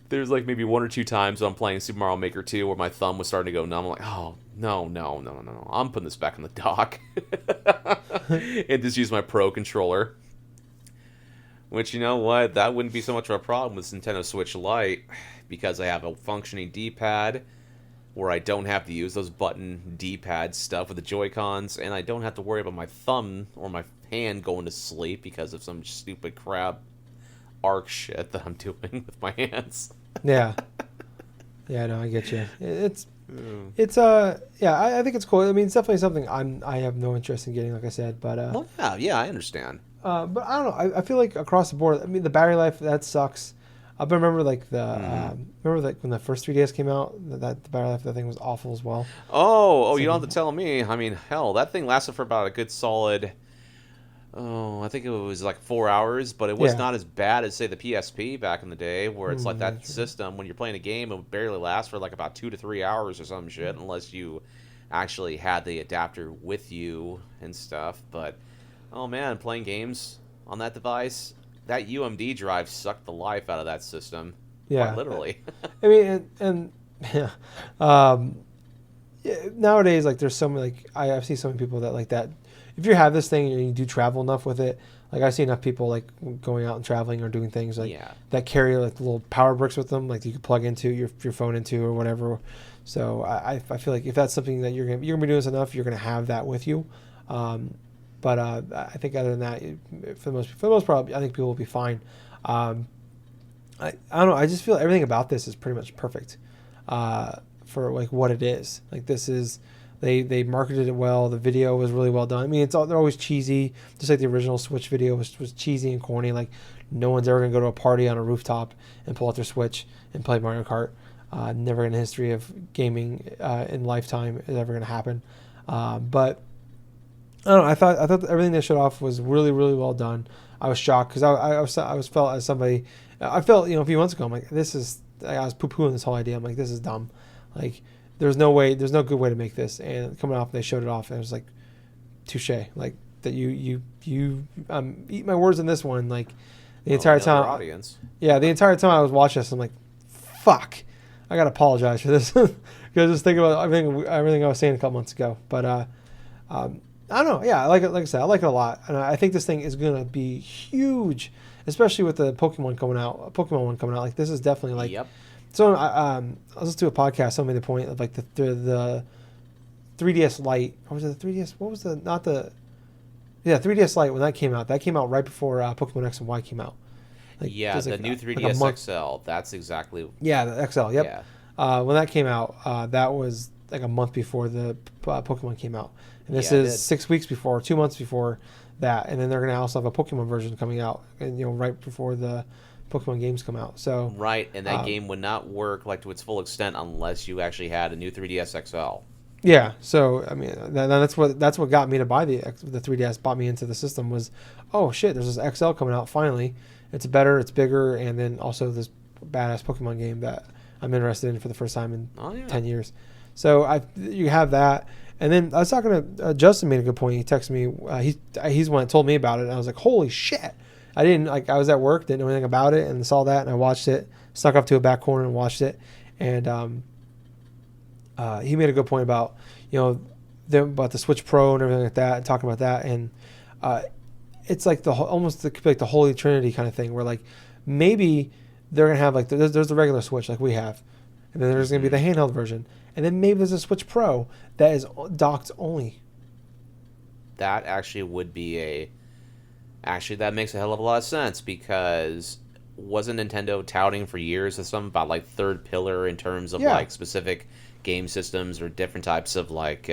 There's like maybe one or two times when I'm playing Super Mario Maker 2 where my thumb was starting to go numb. I'm like, oh, no. I'm putting this back in the dock. And just use my Pro controller. Which, you know what? That wouldn't be so much of a problem with Nintendo Switch Lite, because I have a functioning D-pad where I don't have to use those button D-pad stuff with the Joy-Cons, and I don't have to worry about my thumb or my hand going to sleep because of some stupid crap arc shit that I'm doing with my hands. Yeah. Yeah, no, I get you. I think it's cool. I mean, it's definitely something I have no interest in getting, like I said, but well, yeah, I understand. But I don't know. I feel like across the board, I mean, the battery life, that sucks. I remember like when the first 3DS came out, that the battery life of that thing was awful as well. Oh, you don't have to tell me. I mean, hell, that thing lasted for about a good solid, I think it was like 4 hours, but it was not as bad as, say, the PSP back in the day, where it's like that system, when you're playing a game, it would barely last for like about 2 to 3 hours or some shit, unless you actually had the adapter with you and stuff. But, oh man, playing games on that device, that UMD drive sucked the life out of that system. Yeah. Quite literally. I mean, nowadays, like, there's so many, like, I've seen so many people that, like, that, if you have this thing and you do travel enough with it, like I see enough people like going out and traveling or doing things like that carry like little power bricks with them, like you can plug into your phone into or whatever. So I feel like if that's something that you're gonna be doing this enough, you're gonna have that with you. But I think other than that, for the most part, I think people will be fine. I don't know. I just feel everything about this is pretty much perfect for like what it is. Like this is they marketed it well. The video was really well done. I mean, they're always cheesy, just like the original Switch video was cheesy and corny. Like no one's ever gonna go to a party on a rooftop and pull out their Switch and play Mario Kart. Never in the history of gaming in lifetime is ever gonna happen. But I don't know. I thought everything they showed off was really really well done. I was shocked because I was felt as somebody. I felt, a few months ago, I'm like, I was poo-pooing this whole idea. I'm like, this is dumb. Like, there's no good way to make this. And coming off, they showed it off, and it was like, touche. Like, that you eat my words in this one. Like, the entire time. Audience. Yeah, the entire time I was watching this, I'm like, fuck. I got to apologize for this. Because I was just thinking about everything I was saying a couple months ago. But, I don't know. Yeah, I like it. Like I said, I like it a lot. And I think this thing is going to be huge. Especially with the Pokemon one coming out, like this is definitely like. Yep. So I was listening to a podcast. Someone made the point of like the 3DS Lite. Or was it the 3DS? What was the 3DS Lite when that came out? That came out right before Pokemon X and Y came out. Like, the new 3DS XL. That's exactly. Yeah, the XL. Yep. Yeah. When that came out, that was like a month before the Pokemon came out, and this is 6 weeks before, 2 months before that, and then they're going to also have a Pokemon version coming out, and right before the Pokemon games come out. So right, and that game would not work like to its full extent unless you actually had a new 3DS XL. Yeah, so I mean that's what got me to buy the 3DS. Bought me into the system was, oh shit, there's this XL coming out finally. It's better, it's bigger, and then also this badass Pokemon game that I'm interested in for the first time in 10 years. So you have that. And then I was talking to Justin. Made a good point. He texted me. He's the one that told me about it. And I was like, "Holy shit!" I didn't I was at work, didn't know anything about it, and saw that, and I watched it. Snuck up to a back corner and watched it. And he made a good point about about the Switch Pro and everything like that, and talking about that. And it's like almost like the Holy Trinity kind of thing, where like maybe they're gonna have like there's the regular Switch like we have, and then there's gonna be the handheld version. And then maybe there's a Switch Pro that is docked only. That actually would be that makes a hell of a lot of sense, because wasn't Nintendo touting for years or something about like third pillar in terms of like specific game systems or different types of like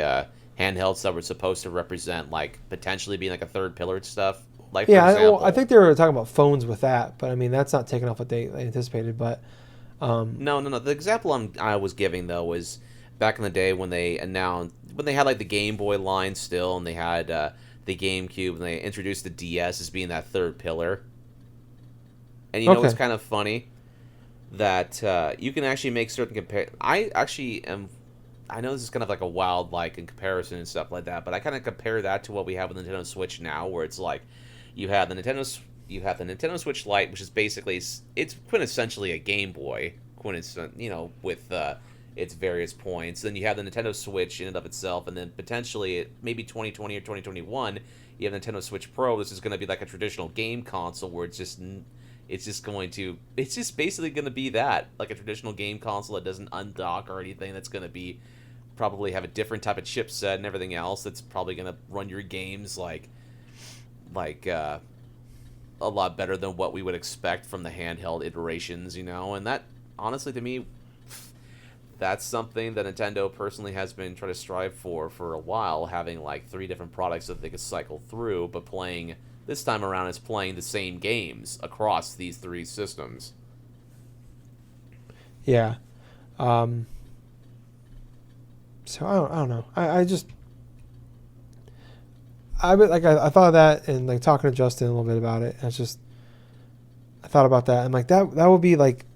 handhelds that were supposed to represent like potentially being like a third pillar stuff? Like, for example, I think they were talking about phones with that, but I mean that's not taking off what they anticipated. But no. The example I was giving though was back in the day when they had like the Game Boy line still, and they had the GameCube, and they introduced the DS as being that third pillar. And it's kind of funny that you can actually make certain I know this is kind of like a wild like in comparison and stuff like that, but I kind of compare that to what we have with Nintendo Switch now, where it's like you have the Nintendo Switch Lite, which is basically it's quintessentially a Game Boy, with its various points. Then you have the Nintendo Switch in and of itself, and then potentially maybe 2020 or 2021 you have Nintendo Switch Pro. This is going to be like a traditional game console where it's just basically going to be that, like a traditional game console that doesn't undock or anything. That's going to be probably have a different type of chipset and everything else. That's probably going to run your games like a lot better than what we would expect from the handheld iterations, and that honestly to me, that's something that Nintendo personally has been trying to strive for a while, having like 3 different products that they could cycle through, but this time around is playing the same games across these 3 systems. Yeah. So I don't know. I thought of that, and like talking to Justin a little bit about it. I thought about that. I'm like that would be like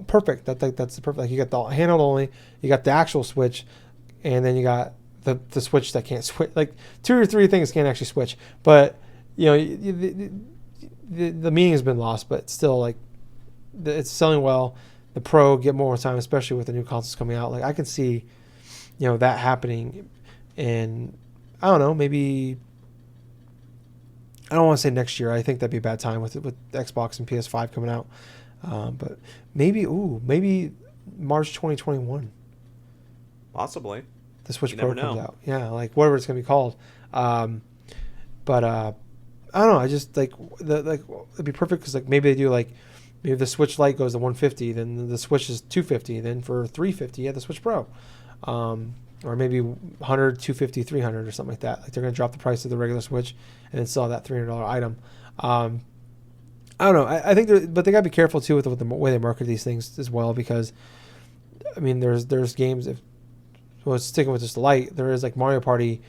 perfect. That's the perfect. Like you got the handheld only, you got the actual Switch, and then you got the Switch that can't switch. Like 2 or 3 things can't actually switch. But the meaning has been lost. But still, like it's selling well. The Pro get more time, especially with the new consoles coming out. Like I can see, that happening in I don't know, maybe I don't want to say next year. I think that'd be a bad time with Xbox and PS5 coming out. But maybe March 2021. Possibly. The Switch You Pro never comes know. out. Yeah, like whatever it's gonna be called. But I don't know. I just it'd be perfect because like maybe they do like maybe the Switch Lite goes to 150, then the Switch is 250, then for 350 you have the Switch Pro, or maybe 100, 250, 300 or something like that. Like they're gonna drop the price of the regular Switch and then sell that $300 item. I don't know. I think, but they gotta be careful too with the way they market these things as well because I mean there's games if well sticking with just the Lite there is like Mario Party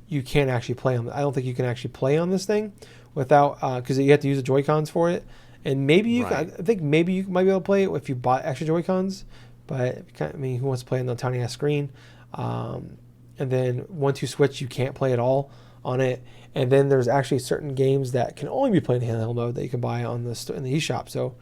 you can't actually play on. I don't think you can actually play on this thing without because you have to use the Joy Cons for it. And maybe you, Right. I think maybe you might be able to play it if you bought extra Joy Cons. But I mean, who wants to play on the tiny ass screen? And then 1-2 switch, you can't play at all on it. And then there's actually certain games that can only be played in handheld mode that you can buy on in the eShop. So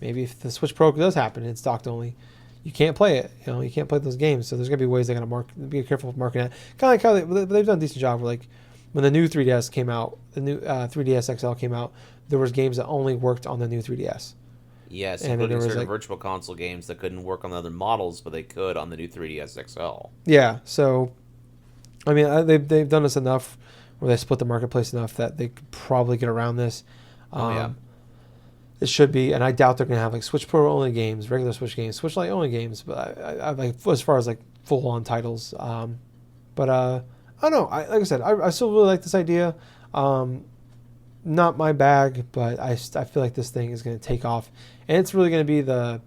maybe if the Switch Pro does happen, it's docked only. You can't play it. You know, you can't play those games. So there's gonna be ways they're gonna be careful with marketing it. Kind of like how they've done a decent job. Where like when the new 3DS came out, the new 3DS XL came out, there was games that only worked on the new 3DS. Yes, And then there including was certain like virtual console games that couldn't work on the other models, but they could on the new 3DS XL. yeah. So I mean they've done this enough where they split the marketplace enough that they could probably get around this. Oh, yeah. It should be, and I doubt they're gonna have like Switch Pro only games, regular Switch games, Switch Lite only games. But I like as far as like full on titles. But I don't know. Like I said, I still really like this idea. Not my bag, but I feel like this thing is gonna take off, and it's really gonna be the.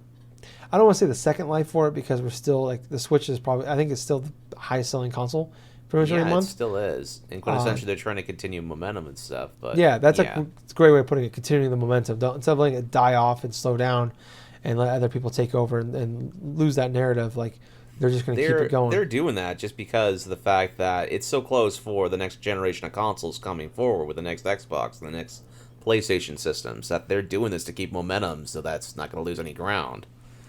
I don't want to say the second life for it because we're still like the Switch is probably. I think it's still the highest selling console pretty much Yeah, every it month. still is. And quintessentially, they're trying to continue momentum and stuff. But Yeah, that's yeah. it's a great way of putting it. Continuing the momentum, instead of letting it die off and slow down, and let other people take over and lose that narrative. Like they're just going to keep it going. They're doing that just because of the fact that it's so close for the next generation of consoles coming forward with the next Xbox and the next PlayStation systems that they're doing this to keep momentum, so that's not going to lose any ground.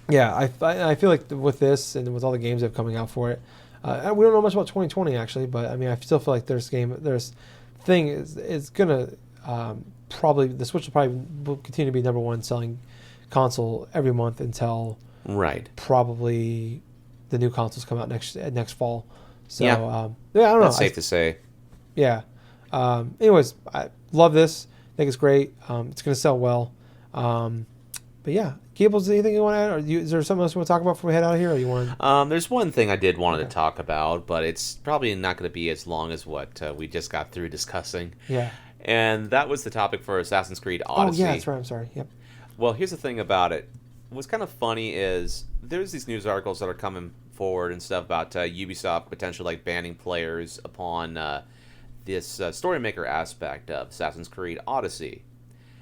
Yeah, I feel like with this and with all the games that are coming out for it, we don't know much about 2020 actually, but I mean I still feel like there's thing is gonna probably the Switch will continue to be number one selling console every month until Right. probably the new consoles come out next fall. So Yeah. yeah, I don't know. That's safe to say. Yeah. Anyways, I love this. I think it's great. It's going to sell well. But yeah, Gables, anything you want to add? Or is there something else you want to talk about before we head out of here? Or you want? There's one thing I did wanted Okay. to talk about, but it's probably not going to be as long as what we just got through discussing. Yeah. And that was the topic for Assassin's Creed Odyssey. Oh yeah, that's right. I'm sorry. Yep. Well, here's the thing about it. What's kind of funny is there's these news articles that are coming forward and stuff about Ubisoft potentially like banning players upon this story maker aspect of Assassin's Creed Odyssey.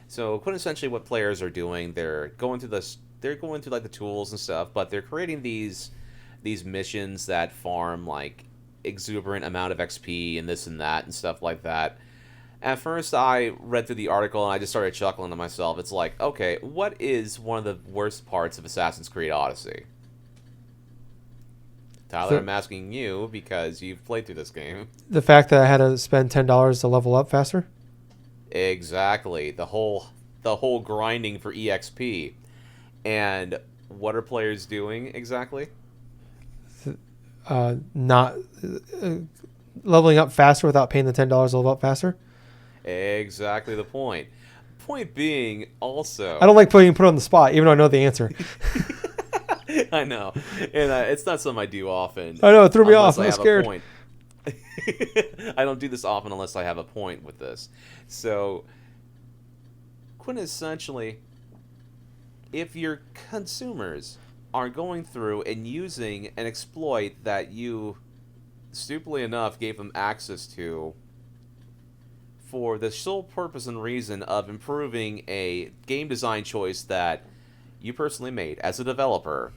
So quintessentially, what players are doing, they're going through like the tools and stuff, but they're creating these missions that farm like exuberant amount of XP and this and that and stuff like that. At first, I read through the article and I just started chuckling to myself. It's like, okay, what is one of the worst parts of Assassin's Creed Odyssey? Tyler, I'm asking you because you've played through this game. The fact that I had to spend $10 to level up faster. Exactly. The whole grinding for EXP. And what are players doing exactly? Not leveling up faster without paying the $10 to level up faster. Exactly the point. Point being, also... I don't like put on the spot, even though I know the answer. I know. And it's not something I do often. I know, it threw me off. unless I was scared. Have a point. I don't do this often unless I have a point with this. So, quintessentially, if your consumers are going through and using an exploit that you, stupidly enough, gave them access to for the sole purpose and reason of improving a game design choice that you personally made as a developer,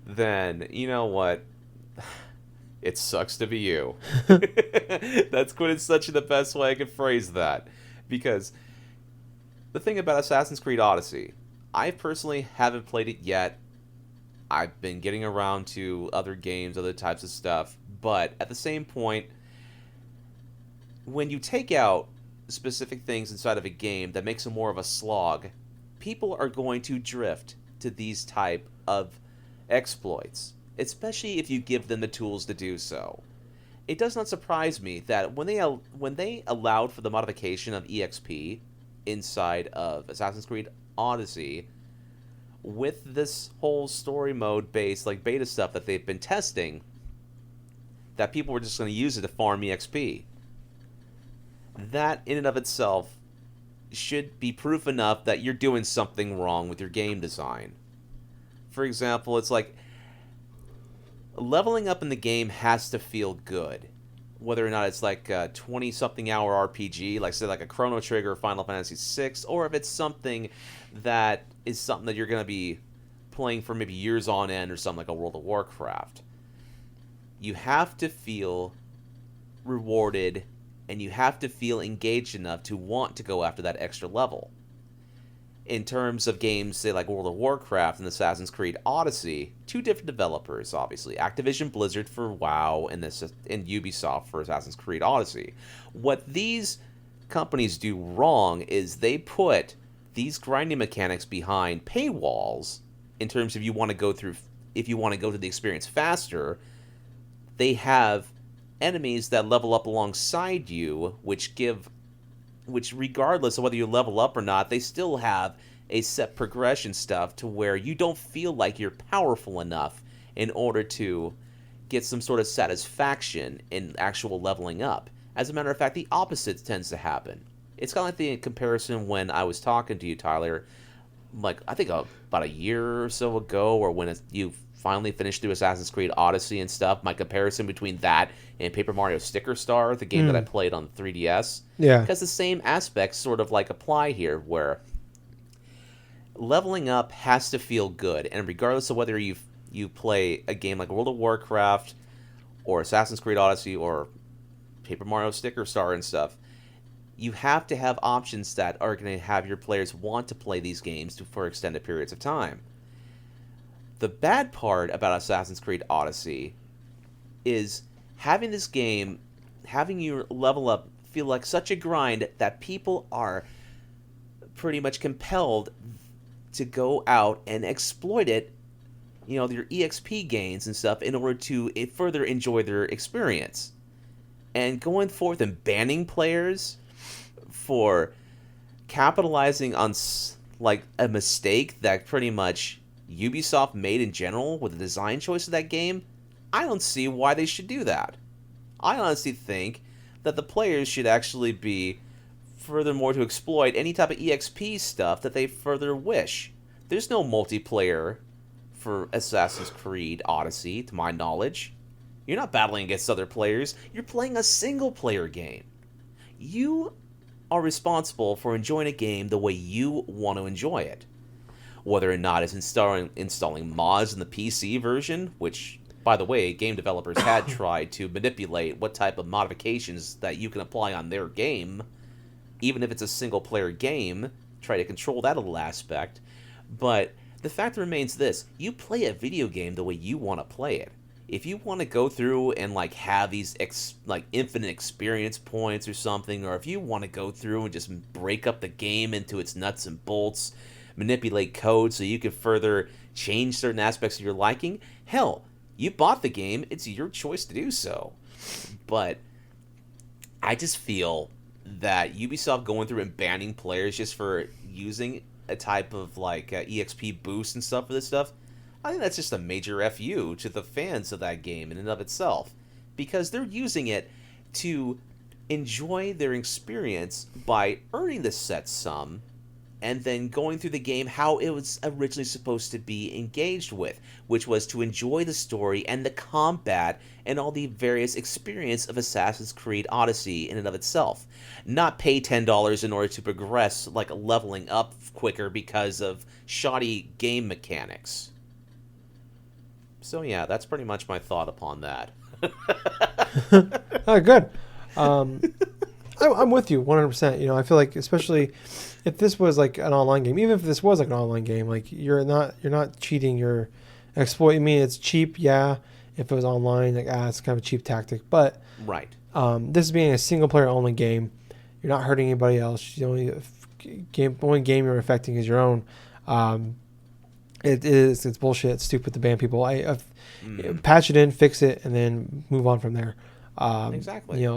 then you know what? It sucks to be you. That's quintessentially the best way I could phrase that. Because the thing about Assassin's Creed Odyssey, I personally haven't played it yet. I've been getting around to other games, other types of stuff. But at the same point, when you take out specific things inside of a game that makes it more of a slog, people are going to drift to these type of exploits, especially if you give them the tools to do so. It does not surprise me that when they allowed for the modification of EXP inside of Assassin's Creed Odyssey, with this whole story mode based like beta stuff that they've been testing, that people were just going to use it to farm EXP. That in and of itself should be proof enough that you're doing something wrong with your game design. For example, it's like leveling up in the game has to feel good. Whether or not it's like a 20-something hour RPG, like say like a Chrono Trigger or Final Fantasy VI, or if it's something that is something that you're going to be playing for maybe years on end or something like a World of Warcraft. You have to feel rewarded and you have to feel engaged enough to want to go after that extra level. In terms of games, say like World of Warcraft and Assassin's Creed Odyssey, two different developers, obviously. Activision Blizzard for WoW and Ubisoft for Assassin's Creed Odyssey. What these companies do wrong is they put these grinding mechanics behind paywalls in terms of if you want to go through the experience faster. They have enemies that level up alongside you, which regardless of whether you level up or not, they still have a set progression stuff to where you don't feel like you're powerful enough in order to get some sort of satisfaction in actual leveling up. As a matter of fact, the opposite tends to happen. It's kind of like the comparison when I was talking to you, Tyler, like I think about a year or so ago, or when you finally finished through Assassin's Creed Odyssey and stuff, my comparison between that and Paper Mario Sticker Star, the game that I played on 3DS. Yeah. Because the same aspects sort of like apply here, where leveling up has to feel good, and regardless of whether you play a game like World of Warcraft or Assassin's Creed Odyssey or Paper Mario Sticker Star and stuff, you have to have options that are going to have your players want to play these games for extended periods of time. The bad part about Assassin's Creed Odyssey is having this game, having you level up, feel like such a grind that people are pretty much compelled to go out and exploit it, their EXP gains and stuff, in order to further enjoy their experience. And going forth and banning players for capitalizing on like a mistake that pretty much Ubisoft made in general with the design choice of that game, I don't see why they should do that. I honestly think that the players should actually be furthermore to exploit any type of EXP stuff that they further wish. There's no multiplayer for Assassin's Creed Odyssey, to my knowledge. You're not battling against other players. You're playing a single-player game. You are responsible for enjoying a game the way you want to enjoy it. Whether or not it's installing mods in the PC version, which, by the way, game developers had tried to manipulate what type of modifications that you can apply on their game, even if it's a single-player game, try to control that little aspect. But the fact remains this: you play a video game the way you want to play it. If you want to go through and like have these infinite experience points or something, or if you want to go through and just break up the game into its nuts and bolts, manipulate code so you can further change certain aspects of your liking, hell, you bought the game, it's your choice to do so. But I just feel that Ubisoft going through and banning players just for using a type of EXP boost and stuff for this stuff, I think that's just a major FU to the fans of that game in and of itself, because they're using it to enjoy their experience by earning the set sum and then going through the game how it was originally supposed to be engaged with, which was to enjoy the story and the combat and all the various experience of Assassin's Creed Odyssey in and of itself. Not pay $10 in order to progress, like leveling up quicker because of shoddy game mechanics. So yeah, that's pretty much my thought upon that. Oh, good. I'm with you 100%. I feel like, especially if this was like an online game, even if this was like an online game, like you're not cheating, you're exploiting. I mean, it's cheap, yeah. If it was online, it's kind of a cheap tactic. But right, this being a single player only game, You're not hurting anybody else. The only game you're affecting is your own. It's bullshit. It's stupid to ban people. Patch it in, fix it, and then move on from there. Exactly.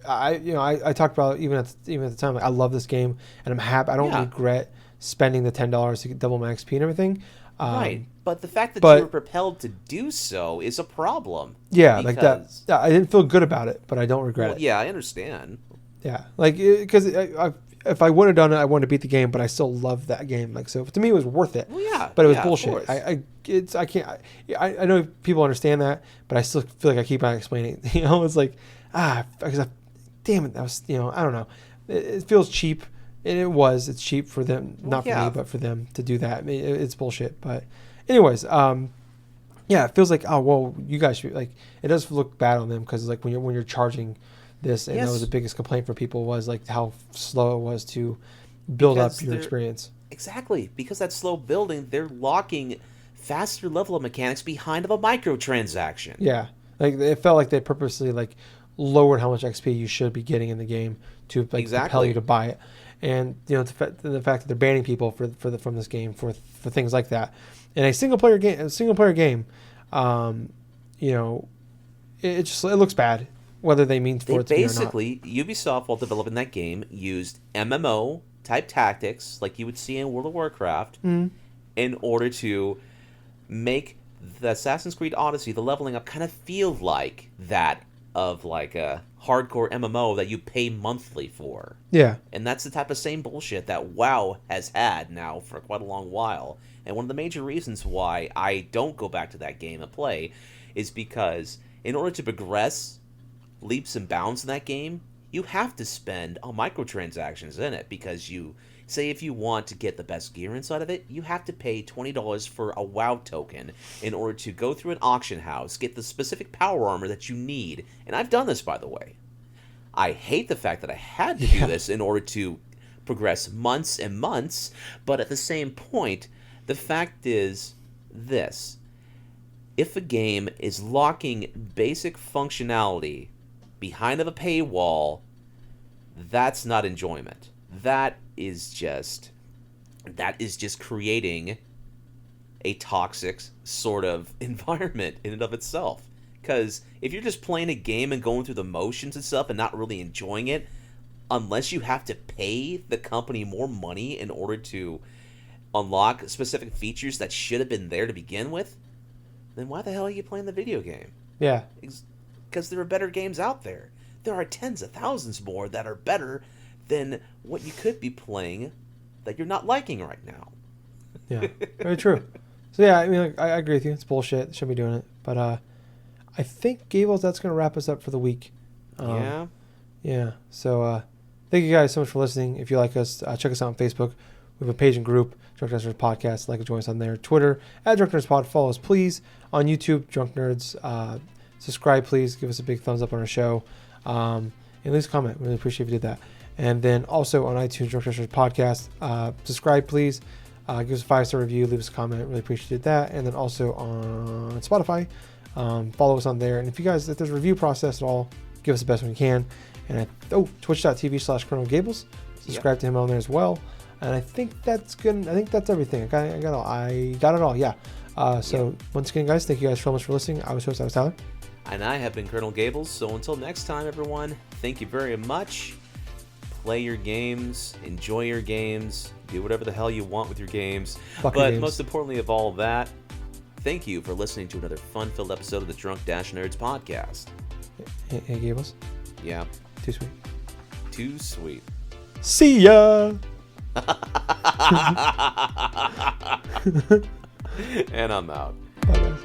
I talked about even at the time. Like, I love this game, and I'm happy. I don't regret spending the $10 to get double my XP and everything. Right, but the fact that you were propelled to do so is a problem. Yeah, like that. Yeah, I didn't feel good about it, but I don't regret it. Yeah, I understand. Yeah, like because if I would have done it, I wanted to beat the game, but I still love that game. Like, so to me, it was worth it. Well, yeah, but it was bullshit. I know people understand that, but I still feel like I keep on explaining it. It's like damn it, that was I don't know. It feels cheap. And it's cheap for them, not for me, but for them to do that. I mean, it's bullshit. But anyways, it feels like, oh, well, you guys should, like, it does look bad on them because, like, when you're charging this, and that was the biggest complaint for people was, like, how slow it was to build up your experience. Exactly. Because that slow building, they're locking faster level of mechanics behind of a microtransaction. Yeah. Like, it felt like they purposely, like, lowered how much XP you should be getting in the game to, like, compel you to buy it. And the fact that they're banning people from this game for things like that, in a single player game, it looks bad, whether they mean for it to be or not. Basically, Ubisoft, while developing that game, used MMO type tactics like you would see in World of Warcraft in order to make the Assassin's Creed Odyssey, the leveling up, kind of feel like that of like a hardcore MMO that you pay monthly for. Yeah. And that's the type of same bullshit that WoW has had now for quite a long while. And one of the major reasons why I don't go back to that game and play is because in order to progress leaps and bounds in that game, you have to spend on microtransactions in it, because you say if you want to get the best gear inside of it, you have to pay $20 for a WoW token in order to go through an auction house, get the specific power armor that you need. And I've done this, by the way. I hate the fact that I had to do this in order to progress months and months, but at the same point, the fact is this. If a game is locking basic functionality behind of a paywall, that's not enjoyment. That is just creating a toxic sort of environment in and of itself. Because if you're just playing a game and going through the motions and stuff and not really enjoying it, unless you have to pay the company more money in order to unlock specific features that should have been there to begin with, then why the hell are you playing the video game? Yeah. Because there are better games out there. There are tens of thousands more that are better than what you could be playing that you're not liking right now. Yeah, very true. So yeah, I mean, I agree with you. It's bullshit. Shouldn't be doing it. But I think, Gables, that's going to wrap us up for the week. Yeah. Yeah. So thank you guys so much for listening. If you like us, check us out on Facebook. We have a page and group, Drunk Nerds Podcast. Like and join us on there. Twitter, @DrunkNerdsPod. Follow us, please. On YouTube, Drunk Nerds. Subscribe, please. Give us a big thumbs up on our show. And leave us a comment. Really appreciate if you did that. And then also on iTunes, Drunk Nerds Podcast. Subscribe, please. Give us a 5-star review. Leave us a comment. Really appreciate that. And then also on Spotify. Follow us on there. And if there's a review process at all, give us the best one you can. And twitch.tv/Colonel Gables. Subscribe to him on there as well. And I think that's good. I think that's everything. I got it all. Yeah. Once again, guys, thank you guys so much for listening. I was Tyler. And I have been Colonel Gables. So until next time, everyone, thank you very much. Play your games, enjoy your games, do whatever the hell you want with your games. But most importantly of all that, thank you for listening to another fun-filled episode of the Drunk Nerds Podcast. Hey, Gables. Yeah. Too sweet. Too sweet. See ya! And I'm out. Bye, guys.